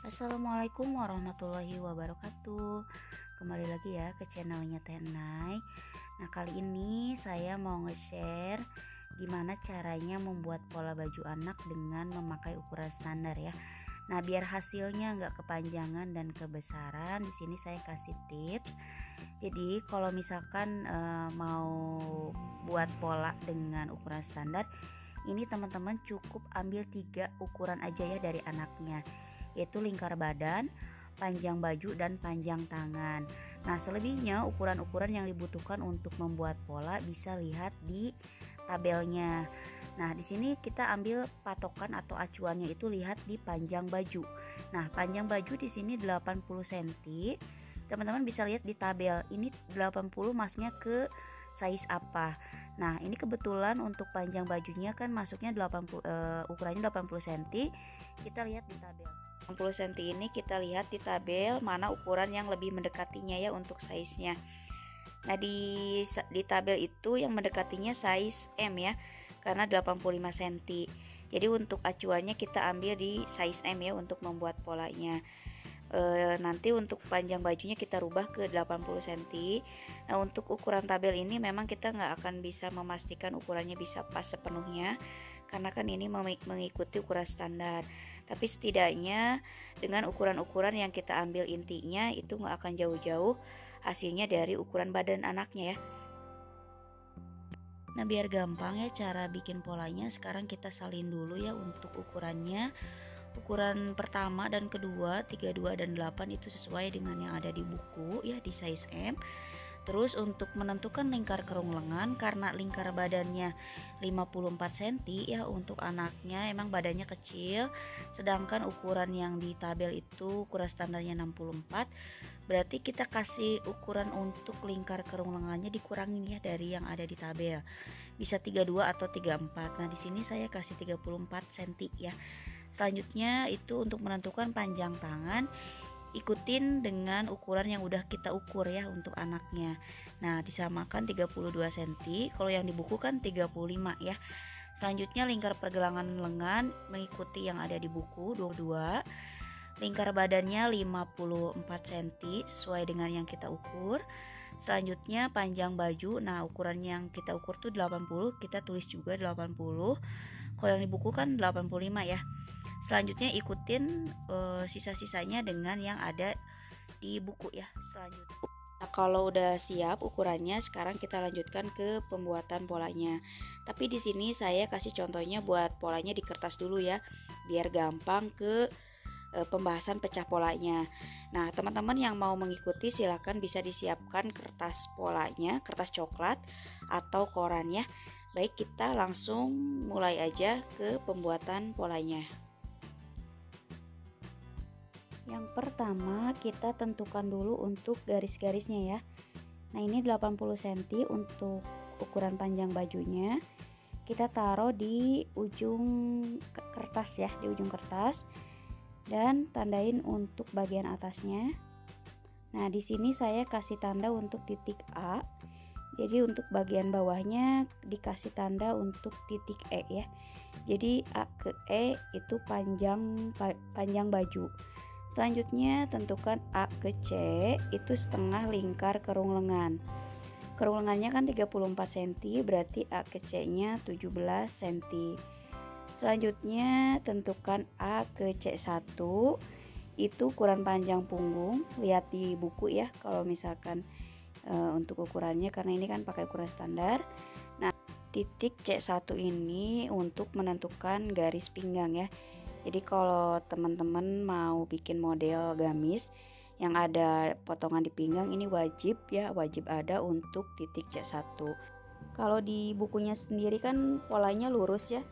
Assalamualaikum warahmatullahi wabarakatuh. Kembali lagi ya ke channelnya Tenai. Nah, kali ini saya mau nge-share gimana caranya membuat pola baju anak dengan memakai ukuran standar ya. Nah, biar hasilnya nggak kepanjangan dan kebesaran, di sini saya kasih tips. Jadi kalau misalkan mau buat pola dengan ukuran standar, ini teman-teman cukup ambil 3 ukuran aja ya dari anaknya, yaitu lingkar badan, panjang baju, dan panjang tangan. Nah, selebihnya ukuran-ukuran yang dibutuhkan untuk membuat pola bisa lihat di tabelnya. Nah, di sini kita ambil patokan atau acuannya itu lihat di panjang baju. Nah, panjang baju di sini 80 cm. Teman-teman bisa lihat di tabel. Ini 80 masuknya ke size apa. Nah, ini kebetulan untuk panjang bajunya kan masuknya 80 ukurannya 80 cm. Kita lihat di tabel. 60 cm ini kita lihat di tabel mana ukuran yang lebih mendekatinya ya untuk size-nya. Nah, di tabel itu yang mendekatinya size M ya, karena 85 cm. Jadi untuk acuannya kita ambil di size M ya untuk membuat polanya. Nanti untuk panjang bajunya kita rubah ke 80 cm. Nah, untuk ukuran tabel ini memang kita nggak akan bisa memastikan ukurannya bisa pas sepenuhnya, karena kan ini mengikuti ukuran standar. Tapi setidaknya dengan ukuran-ukuran yang kita ambil intinya itu nggak akan jauh-jauh hasilnya dari ukuran badan anaknya ya. Nah, biar gampang ya cara bikin polanya, sekarang kita salin dulu ya untuk ukurannya. Ukuran pertama dan kedua 32 dan 8 itu sesuai dengan yang ada di buku ya, di size M. Terus untuk menentukan lingkar kerung lengan, karena lingkar badannya 54 cm ya untuk anaknya, emang badannya kecil, sedangkan ukuran yang di tabel itu ukuran standarnya 64, berarti kita kasih ukuran untuk lingkar kerung lengannya dikurangin ya dari yang ada di tabel, bisa 32 atau 34. Nah, di sini saya kasih 34 cm ya. Selanjutnya itu untuk menentukan panjang tangan, ikutin dengan ukuran yang udah kita ukur ya untuk anaknya. Nah, disamakan 32 cm, kalau yang di buku kan 35 ya. Selanjutnya lingkar pergelangan lengan mengikuti yang ada di buku 22. Lingkar badannya 54 cm sesuai dengan yang kita ukur. Selanjutnya panjang baju, nah ukuran yang kita ukur tuh 80, kita tulis juga 80. Kalau yang di buku kan 85 ya. Selanjutnya ikutin sisa-sisanya dengan yang ada di buku ya selanjutnya. Nah, kalau udah siap ukurannya, sekarang kita lanjutkan ke pembuatan polanya. Tapi di sini saya kasih contohnya buat polanya di kertas dulu ya, biar gampang ke pembahasan pecah polanya. Nah, teman-teman yang mau mengikuti silahkan bisa disiapkan kertas polanya, kertas coklat atau koran ya. Baik, kita langsung mulai aja ke pembuatan polanya. Yang pertama kita tentukan dulu untuk garis-garisnya ya. Nah, ini 80 cm untuk ukuran panjang bajunya. Kita taruh di ujung kertas ya, di ujung kertas, dan tandain untuk bagian atasnya. Nah, di sini saya kasih tanda untuk titik A. Jadi untuk bagian bawahnya dikasih tanda untuk titik E ya. Jadi A ke E itu panjang baju. Selanjutnya tentukan A ke C itu setengah lingkar kerung lengan. Kerung lengannya kan 34 cm, berarti A ke C nya 17 cm. Selanjutnya tentukan A ke C1 itu ukuran panjang punggung. Lihat di buku ya kalau misalkan untuk ukurannya, karena ini kan pakai ukuran standar. Nah, titik C1 ini untuk menentukan garis pinggang ya. Jadi kalau teman-teman mau bikin model gamis yang ada potongan di pinggang, ini wajib ada untuk titik C1. Kalau di bukunya sendiri kan polanya lurus ya.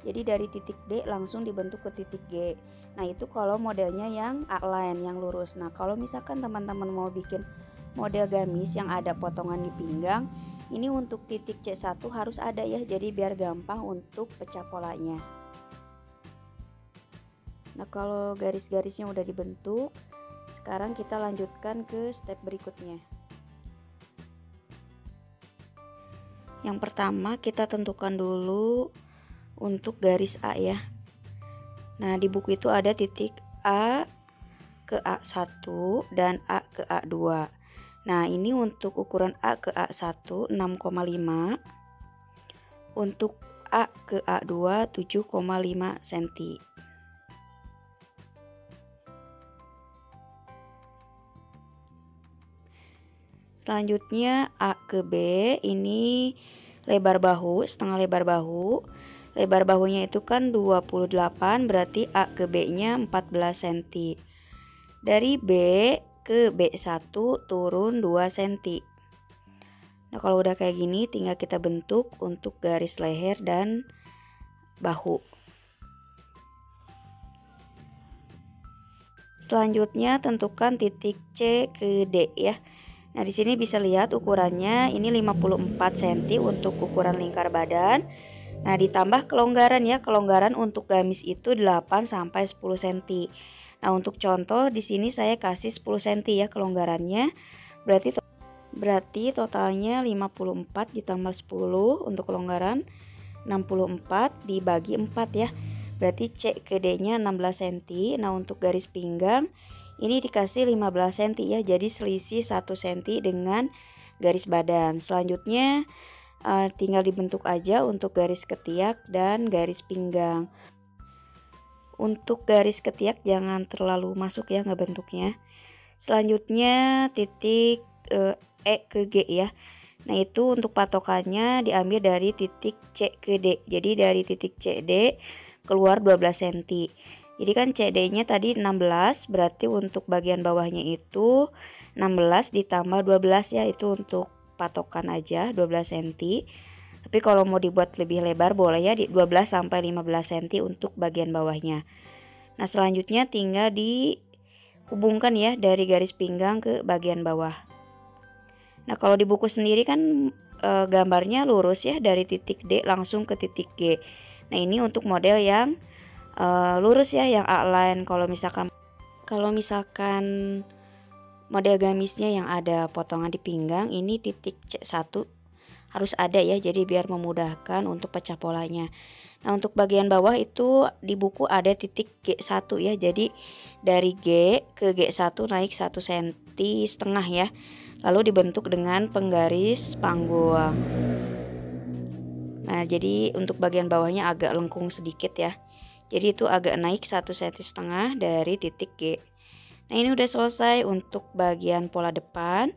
Jadi dari titik D langsung dibentuk ke titik G. Nah, itu kalau modelnya yang A-line, yang lurus. Nah, kalau misalkan teman-teman mau bikin model gamis yang ada potongan di pinggang, ini untuk titik C1 harus ada ya. Jadi biar gampang untuk pecah polanya. Nah, kalau garis-garisnya udah dibentuk, sekarang kita lanjutkan ke step berikutnya. Yang pertama kita tentukan dulu untuk garis A ya. Nah, di buku itu ada titik A ke A1 dan A ke A2. Nah, ini untuk ukuran A ke A1 6,5, untuk A ke A2 7,5 cm. Selanjutnya A ke B, ini lebar bahu, setengah lebar bahu. Lebar bahunya itu kan 28, berarti A ke B-nya 14 cm. Dari B ke B1 turun 2 cm. Nah, kalau udah kayak gini tinggal kita bentuk untuk garis leher dan bahu. Selanjutnya tentukan titik C ke D ya. Nah, di sini bisa lihat ukurannya ini 54 cm untuk ukuran lingkar badan. Nah, ditambah kelonggaran ya. Kelonggaran untuk gamis itu 8 sampai 10 cm. Nah, untuk contoh di sini saya kasih 10 cm ya kelonggarannya. Berarti totalnya 54 ditambah 10 untuk kelonggaran 64 dibagi 4 ya. Berarti C ke D-nya 16 cm. Nah, untuk garis pinggang ini dikasih 15 cm ya. Jadi selisih 1 cm dengan garis badan. Selanjutnya tinggal dibentuk aja untuk garis ketiak dan garis pinggang. Untuk garis ketiak jangan terlalu masuk ya ngebentuknya. Selanjutnya titik E ke G ya. Nah, itu untuk patokannya diambil dari titik C ke D. Jadi dari titik CD keluar 12 cm. Jadi kan CD-nya tadi 16, berarti untuk bagian bawahnya itu 16 ditambah 12 ya, itu untuk patokan aja 12 cm. Tapi kalau mau dibuat lebih lebar boleh ya, di 12 sampai 15 cm untuk bagian bawahnya. Nah, selanjutnya tinggal dihubungkan ya dari garis pinggang ke bagian bawah. Nah, kalau di buku sendiri kan gambarnya lurus ya, dari titik D langsung ke titik G. Nah, ini untuk model yang lurus ya, yang A-line. Kalau misalkan model gamisnya yang ada potongan di pinggang, ini titik C1 harus ada ya, jadi biar memudahkan untuk pecah polanya. Nah, untuk bagian bawah itu di buku ada titik G1 ya, jadi dari G ke G1 naik 1,5 cm ya, lalu dibentuk dengan penggaris panggul. Nah, jadi untuk bagian bawahnya agak lengkung sedikit ya, jadi itu agak naik 1,5 cm dari titik G. Nah, ini udah selesai untuk bagian pola depan.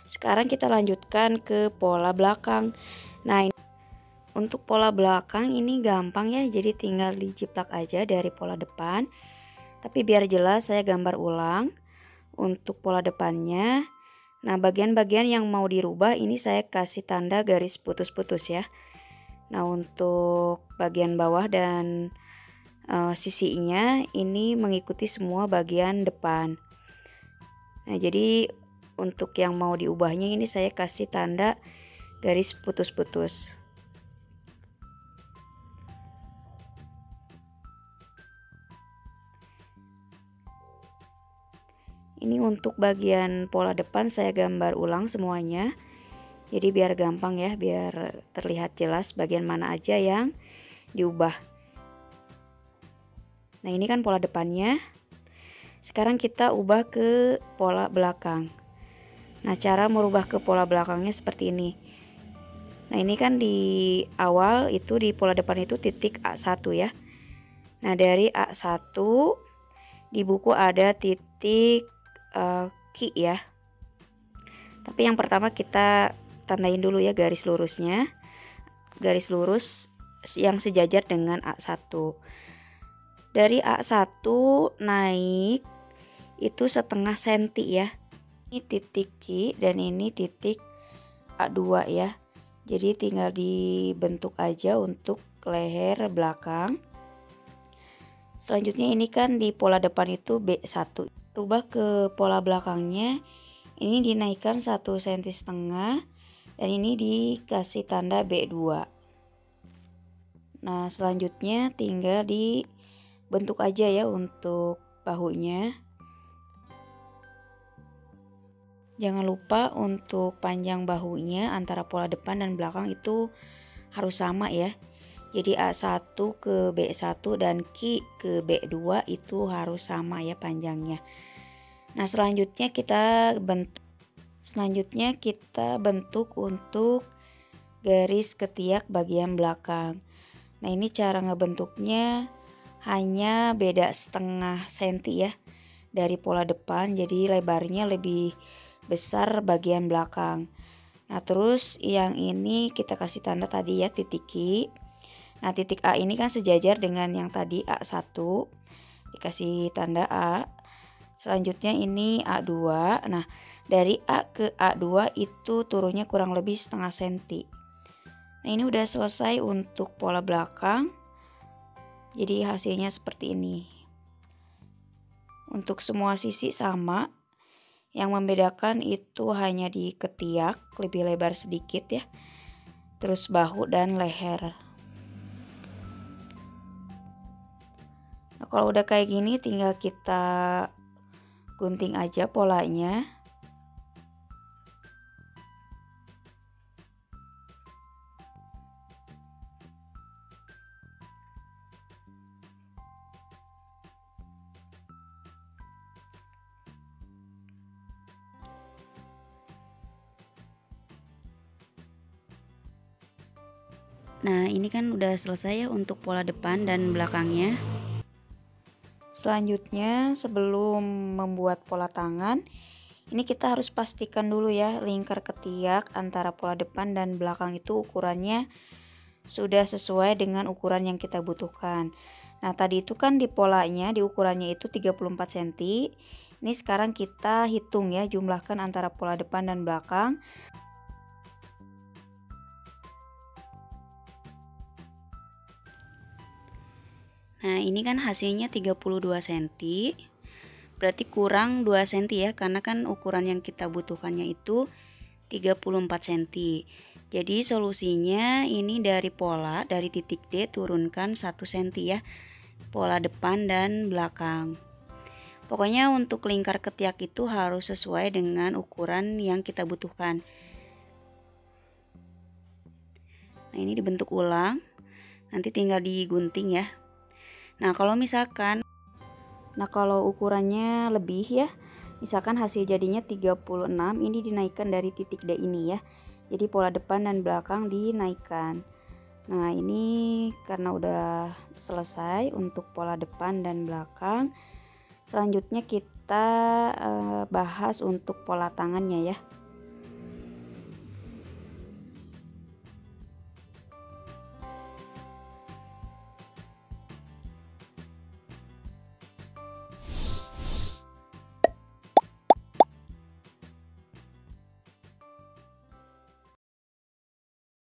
Sekarang kita lanjutkan ke pola belakang. Nah, untuk pola belakang ini gampang ya, jadi tinggal dijiplak aja dari pola depan. Tapi biar jelas saya gambar ulang untuk pola depannya. Nah, bagian-bagian yang mau dirubah ini saya kasih tanda garis putus-putus ya. Nah, untuk bagian bawah dan sisinya ini mengikuti semua bagian depan. Nah, jadi untuk yang mau diubahnya ini saya kasih tanda garis putus-putus. Ini untuk bagian pola depan saya gambar ulang semuanya. Jadi biar gampang ya, biar terlihat jelas bagian mana aja yang diubah. Nah, ini kan pola depannya. Sekarang kita ubah ke pola belakang. Nah, cara merubah ke pola belakangnya seperti ini. Nah, ini kan di awal itu di pola depan itu titik A1 ya. Nah, dari A1 di buku ada titik Q ya. Tapi yang pertama kita tandain dulu ya garis lurusnya. Garis lurus yang sejajar dengan A1. Dari A1 naik itu setengah senti ya. Ini titik Q dan ini titik A2 ya. Jadi tinggal dibentuk aja untuk leher belakang. Selanjutnya ini kan di pola depan itu B1. Rubah ke pola belakangnya. Ini dinaikkan 1,5 cm dan ini dikasih tanda B2. Nah, selanjutnya tinggal dibentuk aja ya untuk bahunya. Jangan lupa untuk panjang bahunya antara pola depan dan belakang itu harus sama ya. Jadi A1 ke B1 dan Q ke B2 itu harus sama ya panjangnya. Nah, selanjutnya kita bentuk untuk garis ketiak bagian belakang. Nah, ini cara ngebentuknya hanya beda setengah senti ya dari pola depan, jadi lebarnya lebih besar bagian belakang. Nah, terus yang ini kita kasih tanda tadi ya, titik I. Nah, titik A ini kan sejajar dengan yang tadi A1, dikasih tanda A. Selanjutnya ini A2. Nah, dari A ke A2 itu turunnya kurang lebih setengah senti. Nah, ini udah selesai untuk pola belakang. Jadi hasilnya seperti ini. Untuk semua sisi sama. Yang membedakan itu hanya di ketiak, lebih lebar sedikit ya. Terus bahu dan leher. Nah, kalau udah kayak gini tinggal kita gunting aja polanya. Nah, ini kan udah selesai ya untuk pola depan dan belakangnya. Selanjutnya, sebelum membuat pola tangan, ini kita harus pastikan dulu ya lingkar ketiak antara pola depan dan belakang itu ukurannya sudah sesuai dengan ukuran yang kita butuhkan. Nah, tadi itu kan di polanya, di ukurannya itu 34 cm. Ini sekarang kita hitung ya, jumlahkan antara pola depan dan belakang. Nah, ini kan hasilnya 32 cm. Berarti kurang 2 cm ya, karena kan ukuran yang kita butuhkannya itu 34 cm. Jadi solusinya ini dari pola, dari titik D turunkan 1 cm ya, pola depan dan belakang. Pokoknya untuk lingkar ketiak itu harus sesuai dengan ukuran yang kita butuhkan. Nah, ini dibentuk ulang, nanti tinggal digunting ya. Nah, kalau ukurannya lebih ya, misalkan hasil jadinya 36, ini dinaikkan dari titik D ini ya. Jadi pola depan dan belakang dinaikkan. Nah, ini karena udah selesai untuk pola depan dan belakang. Selanjutnya kita bahas untuk pola tangannya ya.